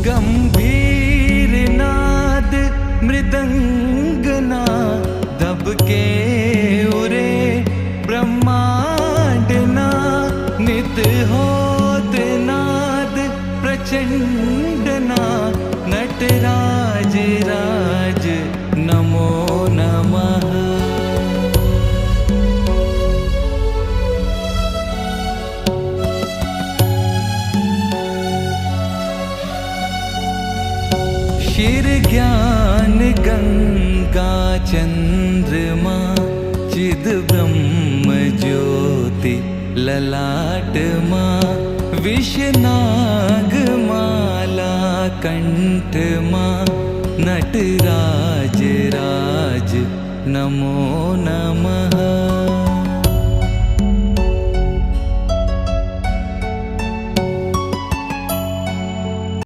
गंभीर नाद मृदंगना दबके उरे ब्रह्मांडना नित होत नाद प्रचंडना नटराज राज नमो नमः। शिर ज्ञान गंगा चंद्रमा चिद ब्रह्म ज्योति ललाट माँ विषनाग माला कंठ माँ नटराज राज नमो नमः।